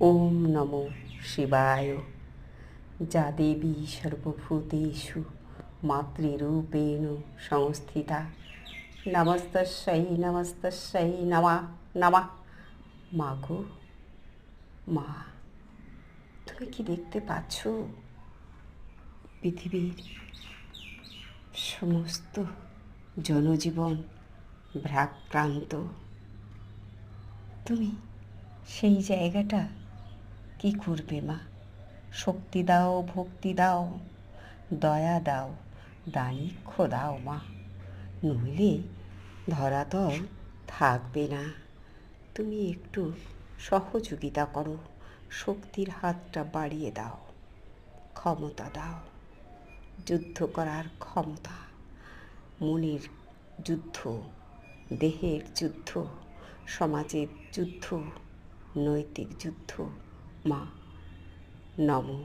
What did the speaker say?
ওম নমো শিবায়। যা দেবী সর্বভূতেষু মাতৃরূপেণ সংস্থিতা, নমস্তস্যৈ নমস্তস্যৈ নমঃ নমঃ। মা গো মা, তুমি কি দেখতে পাচ্ছ পৃথিবীর সমস্ত জনজীবন ভ্রাক্রান্ত? তুমি সেই জায়গাটা কি করবে মা? শক্তি দাও, ভক্তি দাও, দয়া দাও, দানিক্ষ দাও মা, নইলে ধরাতল থাকবে না। তুমি একটু সহযোগিতা করো, শক্তির হাতটা বাড়িয়ে দাও, ক্ষমতা দাও, যুদ্ধ করার ক্ষমতা, মনের যুদ্ধ, দেহের যুদ্ধ, সমাজের যুদ্ধ, নৈতিক যুদ্ধ। মা নমো।